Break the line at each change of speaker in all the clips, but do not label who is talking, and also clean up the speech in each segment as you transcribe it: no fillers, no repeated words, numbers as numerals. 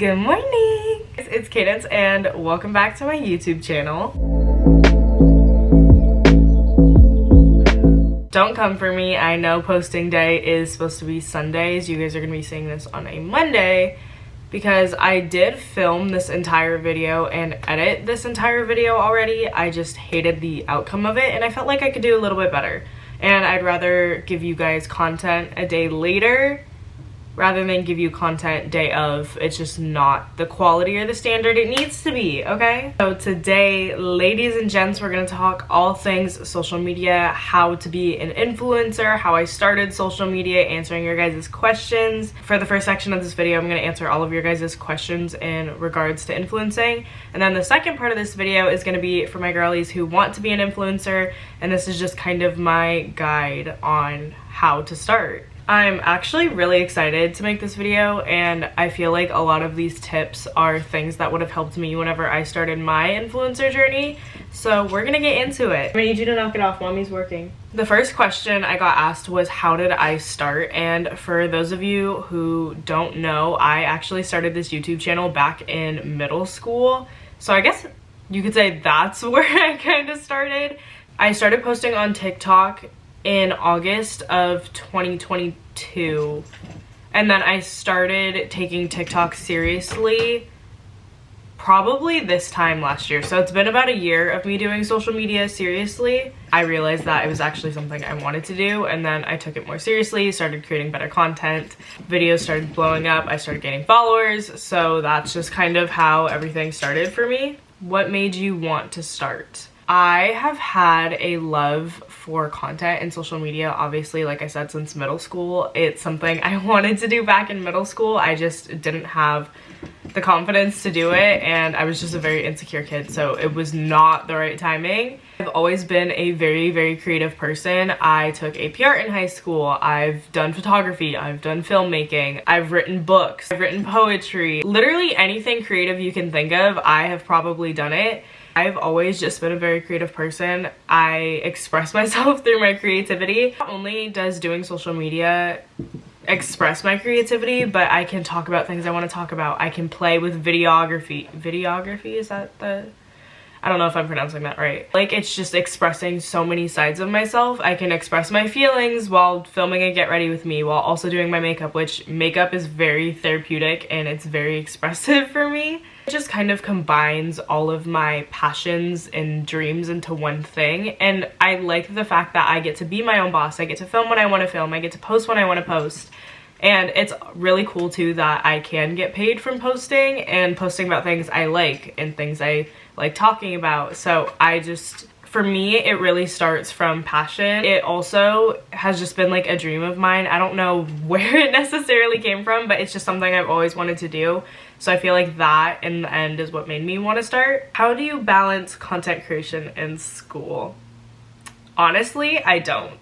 Good morning! It's Cadence and welcome back to my YouTube channel. Don't come for me. I know posting day is supposed to be Sundays. You guys are going to be seeing this on a Monday because I did film this entire video and edit this entire video already. I just hated the outcome of it and I felt like I could do a little bit better. And I'd rather give you guys content a day later rather than give you content day of. It's just not the quality or the standard it needs to be, okay? So today, ladies and gents, we're gonna talk all things social media, how to be an influencer, how I started social media, answering your guys' questions. For the first section of this video, I'm gonna answer all of your guys' questions in regards to influencing. And then the second part of this video is gonna be for my girlies who want to be an influencer, and this is just kind of my guide on how to start. I'm actually really excited to make this video, and I feel like a lot of these tips are things that would have helped me whenever I started my influencer journey. So we're gonna get into it. I need you to knock it off, mommy's working. The first question I got asked was, how did I start? And for those of you who don't know, I actually started this YouTube channel back in middle school. So I guess you could say that's where I kind of started. I started posting on TikTok in August of 2022, and then I started taking TikTok seriously probably this time last year. So it's been about a year of me doing social media seriously. I realized that it was actually something I wanted to do, and then I took it more seriously, started creating better content, videos started blowing up, I started gaining followers. So that's just kind of how everything started for me. What made you want to start? I have had a love for content and social media, obviously, like I said, since middle school. It's something I wanted to do back in middle school. I just didn't have the confidence to do it, and I was just a very insecure kid, so it was not the right timing. I've always been a very, very creative person. I took AP art in high school. I've done photography. I've done filmmaking. I've written books. I've written poetry. Literally anything creative you can think of, I have probably done it. I've always just been a very creative person. I express myself through my creativity. Not only does doing social media express my creativity, but I can talk about things I want to talk about. I can play with videography. Videography, is that the... I don't know if I'm pronouncing that right. Like, it's just expressing so many sides of myself. I can express my feelings while filming a Get Ready With Me, while also doing my makeup, which makeup is very therapeutic and it's very expressive for me. It just kind of combines all of my passions and dreams into one thing, and I like the fact that I get to be my own boss. I get to film when I want to film. I get to post when I want to post. And it's really cool too that I can get paid from posting and posting about things I like and things I like talking about. So for me, it really starts from passion. It also has just been like a dream of mine. I don't know where it necessarily came from, but it's just something I've always wanted to do. So I feel like that in the end is what made me want to start. How do you balance content creation and school? Honestly, I don't.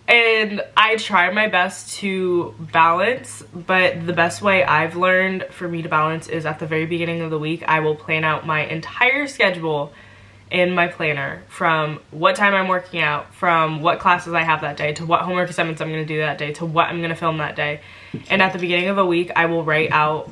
And I try my best to balance, but the best way I've learned for me to balance is at the very beginning of the week, I will plan out my entire schedule in my planner, from what time I'm working out, from what classes I have that day, to what homework assignments I'm going to do that day, to what I'm going to film that day. And at the beginning of a week, I will write out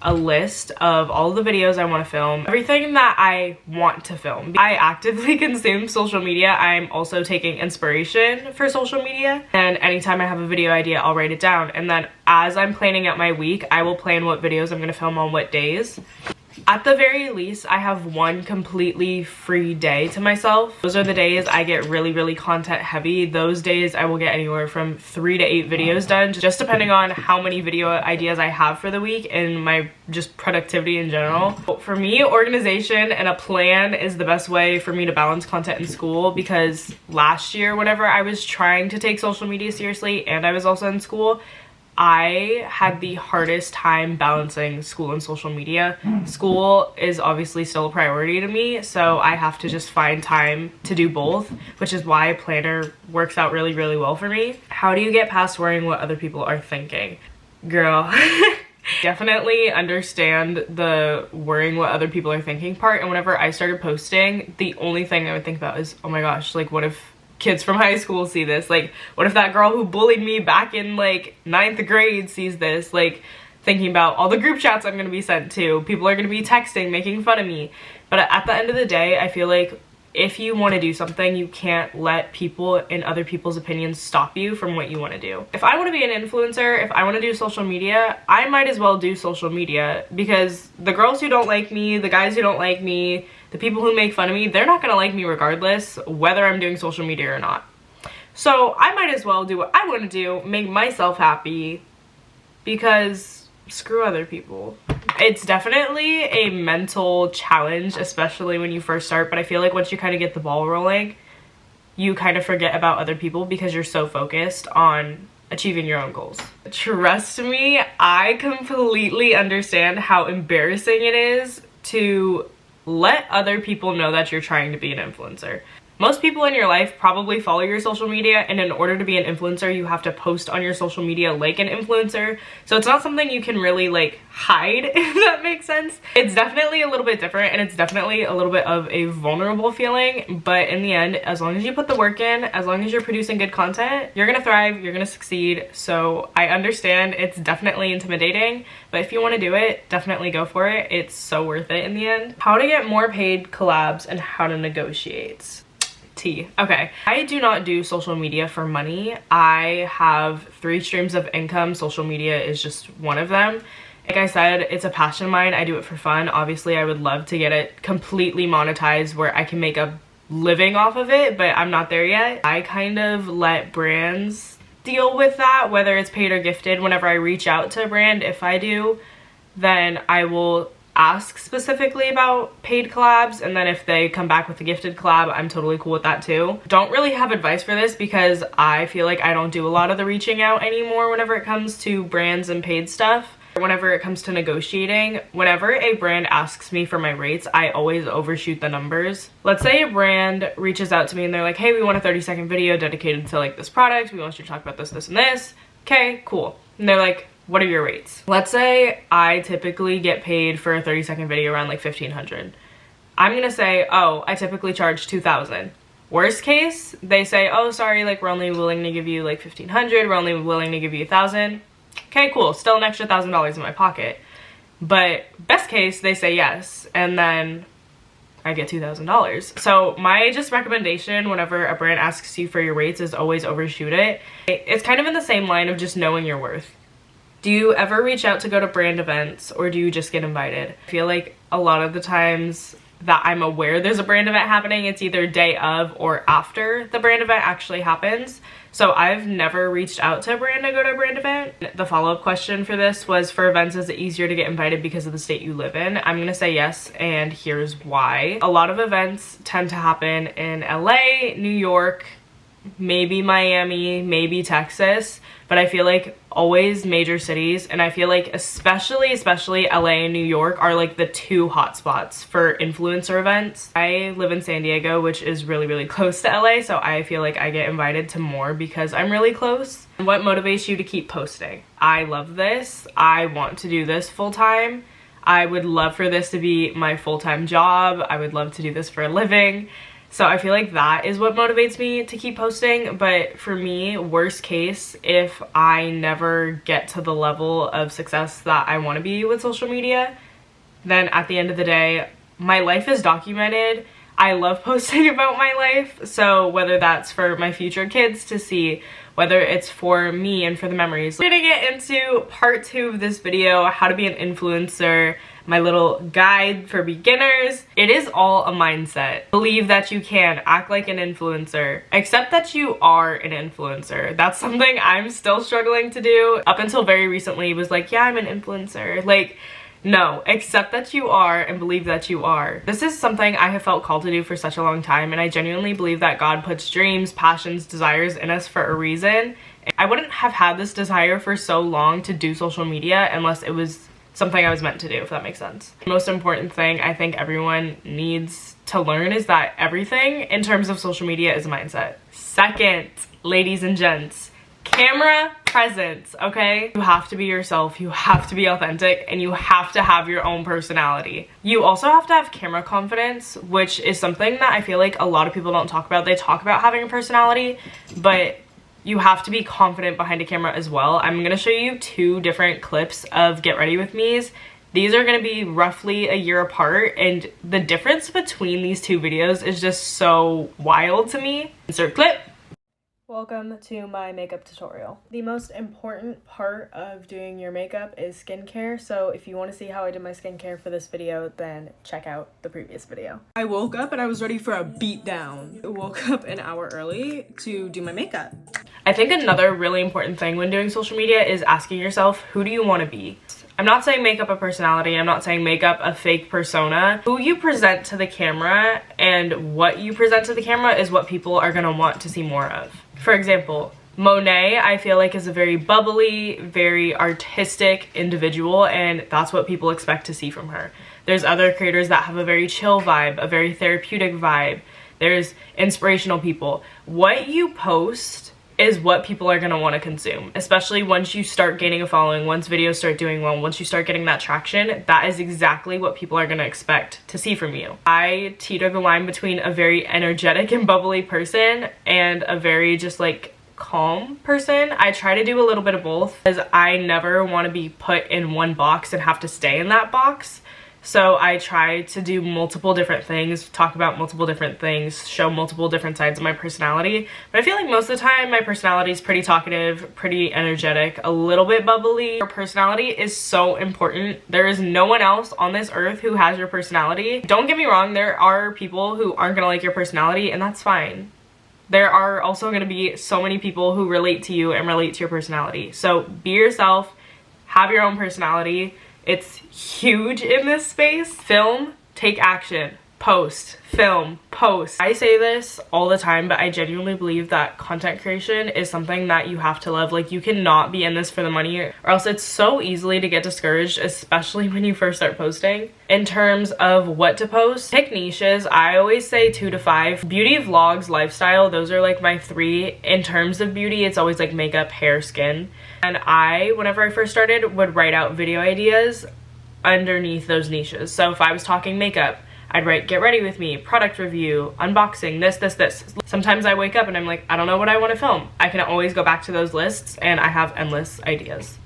a list of all the videos I want to film, everything that I want to film. I actively consume social media. I'm also taking inspiration for social media, and anytime I have a video idea, I'll write it down. And then as I'm planning out my week, I will plan what videos I'm going to film on what days. At the very least, I have one completely free day to myself. Those are the days I get really, really content heavy. Those days I will get anywhere from 3 to 8 videos done, just depending on how many video ideas I have for the week and my just productivity in general. For me, organization and a plan is the best way for me to balance content in school, because last year, whenever I was trying to take social media seriously and I was also in school, I had the hardest time balancing school and social media. School is obviously still a priority to me, so I have to just find time to do both, which is why a planner works out really, really well for me. How do you get past worrying what other people are thinking? Girl, definitely understand the worrying what other people are thinking part, and whenever I started posting, the only thing I would think about is, oh my gosh, like what if kids from high school see this? Like, what if that girl who bullied me back in like 9th grade sees this? Like, thinking about all the group chats I'm going to be sent to. People are going to be texting, making fun of me. But at the end of the day, I feel like if you want to do something, you can't let people and other people's opinions stop you from what you want to do. If I want to be an influencer, if I want to do social media, I might as well do social media, because the girls who don't like me, the guys who don't like me, the people who make fun of me, they're not going to like me regardless whether I'm doing social media or not. So I might as well do what I want to do, make myself happy, because screw other people. It's definitely a mental challenge, especially when you first start, but I feel like once you kind of get the ball rolling, you kind of forget about other people because you're so focused on achieving your own goals. Trust me, I completely understand how embarrassing it is to let other people know that you're trying to be an influencer. Most people in your life probably follow your social media, and in order to be an influencer, you have to post on your social media like an influencer. So it's not something you can really like hide, if that makes sense. It's definitely a little bit different, and it's definitely a little bit of a vulnerable feeling. But in the end, as long as you put the work in, as long as you're producing good content, you're gonna thrive, you're gonna succeed. So I understand it's definitely intimidating, but if you want to do it, definitely go for it. It's so worth it in the end. How to get more paid collabs and how to negotiate. Okay, I do not do social media for money. I have 3 streams of income. Social media is just one of them. Like I said, it's a passion of mine. I do it for fun. Obviously, I would love to get it completely monetized where I can make a living off of it, but I'm not there yet. I kind of let brands deal with that, whether it's paid or gifted. Whenever I reach out to a brand, if I do, then I will ask specifically about paid collabs, and then if they come back with a gifted collab, I'm totally cool with that too. Don't really have advice for this because I feel like I don't do a lot of the reaching out anymore whenever it comes to brands and paid stuff. Whenever it comes to negotiating, whenever a brand asks me for my rates, I always overshoot the numbers. Let's say a brand reaches out to me and they're like, hey, we want a 30-second video dedicated to like this product. We want you to talk about this, this, and this. Okay, cool. And they're like, what are your rates? Let's say I typically get paid for a 30-second video around like $1,500. I'm gonna say, oh, I typically charge $2,000. Worst case, they say, oh, sorry, like we're only willing to give you like $1,500. We're only willing to give you $1,000. Okay, cool, still an extra $1,000 in my pocket. But best case, they say yes, and then I get $2,000. So my just recommendation whenever a brand asks you for your rates is always overshoot it. It's kind of in the same line of just knowing your worth. Do you ever reach out to go to brand events, or do you just get invited? I feel like a lot of the times that I'm aware there's a brand event happening, it's either day of or after the brand event actually happens. So I've never reached out to a brand to go to a brand event. The follow-up question for this was, for events, is it easier to get invited because of the state you live in? I'm gonna say yes, and here's why. A lot of events tend to happen in LA, New York, maybe Miami, maybe Texas, but I feel like always major cities, and I feel like especially LA and New York are like the 2 hotspots for influencer events. I live in San Diego, which is really close to LA, so I feel like I get invited to more because I'm really close. What motivates you to keep posting? I love this. I want to do this full time. I would love for this to be my full-time job. I would love to do this for a living. So I feel like that is what motivates me to keep posting. But for me, worst case, if I never get to the level of success that I want to be with social media, then at the end of the day, my life is documented. I love posting about my life. So whether that's for my future kids to see, whether it's for me and for the memories. We're gonna get into part 2 of this video, how to be an influencer, my little guide for beginners. It is all a mindset. Believe that you can act like an influencer. Accept that you are an influencer. That's something I'm still struggling to do. Up until very recently, it was like, yeah, I'm an influencer. Like, no, accept that you are and believe that you are. This is something I have felt called to do for such a long time, and I genuinely believe that God puts dreams, passions, desires in us for a reason. I wouldn't have had this desire for so long to do social media unless it was something I was meant to do, if that makes sense. The most important thing I think everyone needs to learn is that everything in terms of social media is a mindset. Second, ladies and gents, camera presence, okay? You have to be yourself, you have to be authentic, and you have to have your own personality. You also have to have camera confidence, which is something that I feel like a lot of people don't talk about. They talk about having a personality, but you have to be confident behind a camera as well. I'm gonna show you 2 different clips of Get Ready With Me's. These are gonna be roughly a year apart, and the difference between these 2 videos is just so wild to me. Insert clip. Welcome to my makeup tutorial. The most important part of doing your makeup is skincare, so if you want to see how I did my skincare for this video, then check out the previous video. I woke up and I was ready for a beatdown. I woke up an hour early to do my makeup. I think another really important thing when doing social media is asking yourself, who do you want to be? I'm not saying make up a personality, I'm not saying make up a fake persona. Who you present to the camera and what you present to the camera is what people are gonna want to see more of. For example, Monet, I feel like, is a very bubbly, very artistic individual, and that's what people expect to see from her. There's other creators that have a very chill vibe, a very therapeutic vibe. There's inspirational people. What you post is what people are going to want to consume, especially once you start gaining a following, once videos start doing well, once you start getting that traction. That is exactly what people are going to expect to see from you. I teeter the line between a very energetic and bubbly person and a very just like calm person. I try to do a little bit of both because I never want to be put in one box and have to stay in that box. So I try to do multiple different things, talk about multiple different things, show multiple different sides of my personality. But I feel like most of the time my personality is pretty talkative, pretty energetic, a little bit bubbly. Your personality is so important. There is no one else on this earth who has your personality. Don't get me wrong, there are people who aren't gonna like your personality, and that's fine. There are also gonna be so many people who relate to you and relate to your personality. So be yourself, have your own personality. It's huge in this space. Film, take action, post, film, post. I say this all the time, but I genuinely believe that content creation is something that you have to love. Like, you cannot be in this for the money, or else it's so easily to get discouraged, especially when you first start posting. In terms of what to post, pick niches. I always say 2 to 5. Beauty, vlogs, lifestyle, those are like my 3. In terms of beauty, it's always like makeup, hair, skin. And whenever I first started, would write out video ideas underneath those niches. So if I was talking makeup, I'd write Get Ready With Me, product review, unboxing, this. Sometimes I wake up and I'm like, I don't know what I want to film. I can always go back to those lists and I have endless ideas.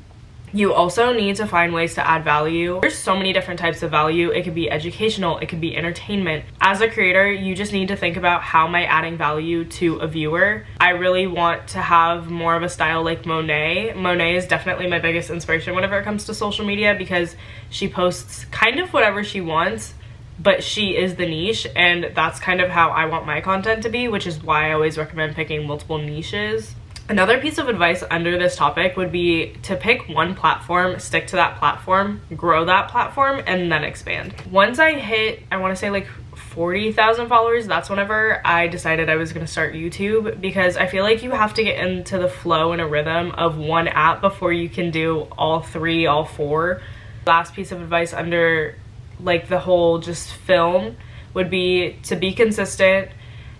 You also need to find ways to add value. There's so many different types of value. It could be educational, it could be entertainment. As a creator, you just need to think about, how am I adding value to a viewer? I really want to have more of a style like Monet. Monet is definitely my biggest inspiration whenever it comes to social media, because she posts kind of whatever she wants, but she is the niche, and that's kind of how I want my content to be, which is why I always recommend picking multiple niches. Another piece of advice under this topic would be to pick one platform, stick to that platform, grow that platform, and then expand. Once I hit, I want to say like 40,000 followers, that's whenever I decided I was going to start YouTube, because I feel like you have to get into the flow and a rhythm of one app before you can do all 3, all 4. Last piece of advice under like the whole just film would be to be consistent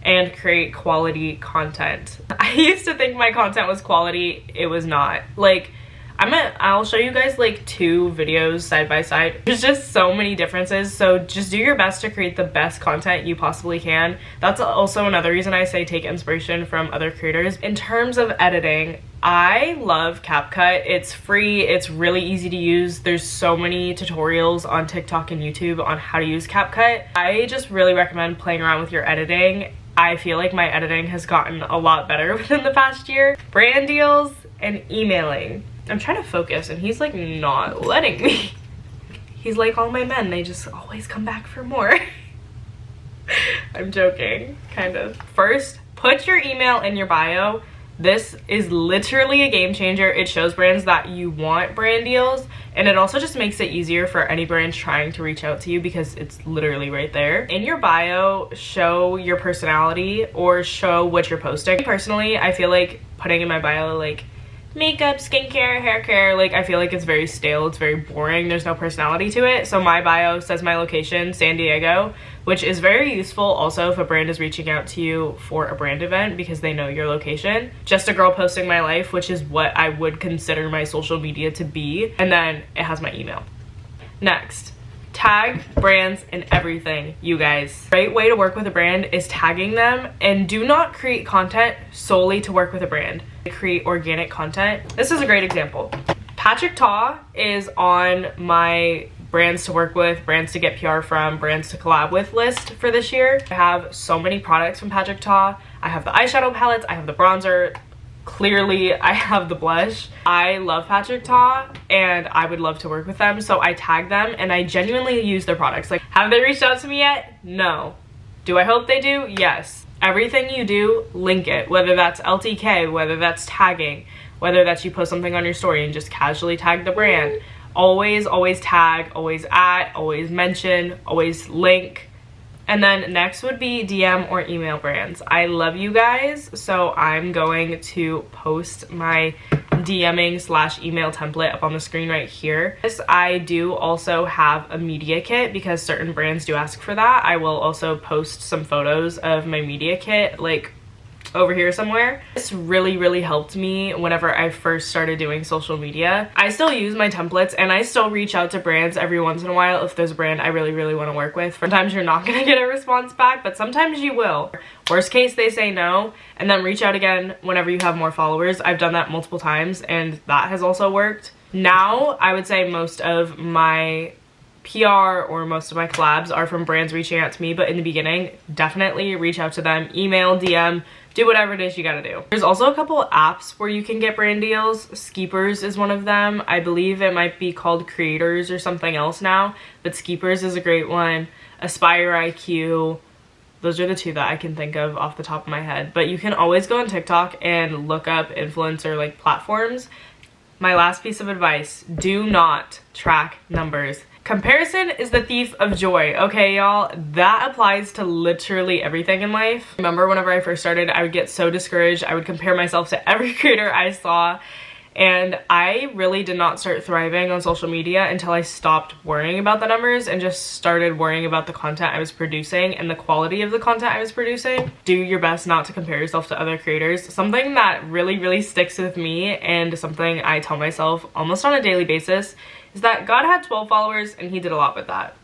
and create quality content. I used to think my content was quality. It was not. Like, I'll show you guys like 2 videos side by side. There's just so many differences, so just do your best to create the best content you possibly can. That's also another reason I say take inspiration from other creators. In terms of editing, I love CapCut. It's free, it's really easy to use. There's so many tutorials on TikTok and YouTube on how to use CapCut. I just really recommend playing around with your editing. I feel like my editing has gotten a lot better within the past year. Brand deals and emailing. I'm trying to focus and he's like not letting me. He's like all my men, they just always come back for more. I'm joking, kind of. First, put your email in your bio. This is literally a game changer. It shows brands that you want brand deals, and it also just makes it easier for any brand trying to reach out to you because it's literally right there. In your bio, show your personality or show what you're posting. Personally, I feel like putting in my bio like makeup, skincare, hair care, like I feel like it's very stale, it's very boring, there's no personality to it. So my bio says my location, San Diego, which is very useful also if a brand is reaching out to you for a brand event because they know your location. Just a girl posting my life, which is what I would consider my social media to be, and then it has my email. Next, tag brands in everything, you guys. Great way to work with a brand is tagging them, and do not create content solely to work with a brand. create organic content. This is a great example. Patrick Ta is on my brands to work with, brands to get PR from, brands to collab with list for this year. I have so many products from Patrick Ta. I have the eyeshadow palettes, I have the bronzer, clearly I have the blush. I love Patrick Ta and I would love to work with them, so I tag them and I genuinely use their products. Like, have they reached out to me yet? No. Do I hope they do? Yes. Everything you do, link it, whether that's LTK, whether that's tagging, whether that's you post something on your story and just casually tag the brand. Always tag, always at, always mention, always link. And then next would be DM or email brands. I love you guys, so I'm going to post my DMing / email template up on the screen right here. I do also have a media kit because certain brands do ask for that. I will also post some photos of my media kit like over here somewhere. This really helped me whenever I first started doing social media. I still use my templates and I still reach out to brands every once in a while if there's a brand I really want to work with. Sometimes you're not gonna get a response back, but sometimes you will. Worst case, they say no, and then reach out again whenever you have more followers. I've done that multiple times and that has also worked. Now, I would say most of my PR or most of my collabs are from brands reaching out to me, but in the beginning, definitely reach out to them, email, DM, do whatever it is you gotta do. There's also a couple apps where you can get brand deals. Skeepers is one of them. I believe it might be called Creators or something else now, but Skeepers is a great one. Aspire IQ. Those are the two that I can think of off the top of my head. But you can always go on TikTok and look up influencer like platforms. My last piece of advice, do not track numbers. Comparison is the thief of joy, okay y'all? That applies to literally everything in life. Remember whenever I first started, I would get so discouraged. I would compare myself to every creator I saw, and I really did not start thriving on social media until I stopped worrying about the numbers and just started worrying about the content I was producing and the quality of the content I was producing. Do your best not to compare yourself to other creators. Something that really sticks with me and something I tell myself almost on a daily basis is that God had 12 followers and he did a lot with that.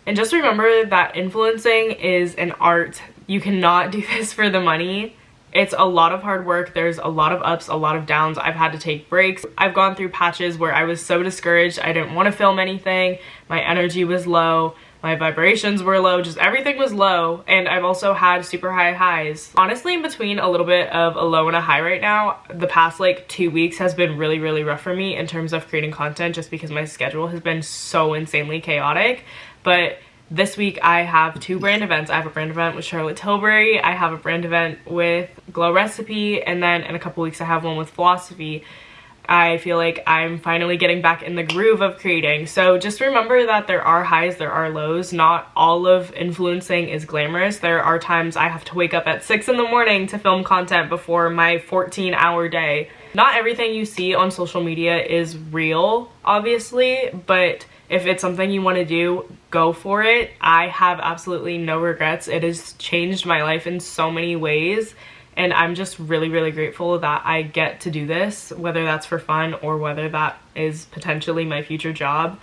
And just remember that influencing is an art. You cannot do this for the money. It's a lot of hard work. There's a lot of ups, a lot of downs. I've had to take breaks. I've gone through patches where I was so discouraged. I didn't want to film anything. My energy was low. My vibrations were low. Just everything was low. And I've also had super high highs. Honestly, in between a little bit of a low and a high right now, the past like 2 weeks has been really rough for me in terms of creating content just because my schedule has been so insanely chaotic. But this week I have 2 brand events. I have a brand event with Charlotte Tilbury. I have a brand event with Glow Recipe. And then in a couple weeks I have one with Philosophy. I feel like I'm finally getting back in the groove of creating. So just remember that there are highs, there are lows. Not all of influencing is glamorous. There are times I have to wake up at 6 in the morning to film content before my 14-hour day. Not everything you see on social media is real, obviously, but if it's something you want to do, go for it. I have absolutely no regrets. It has changed my life in so many ways. And I'm just really grateful that I get to do this, whether that's for fun or whether that is potentially my future job.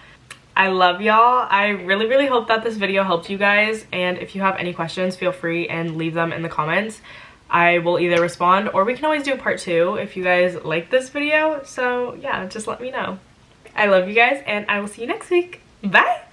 I love y'all. I really hope that this video helped you guys. And if you have any questions, feel free and leave them in the comments. I will either respond or we can always do a part 2 if you guys like this video. So yeah, just let me know. I love you guys and I will see you next week. Bye!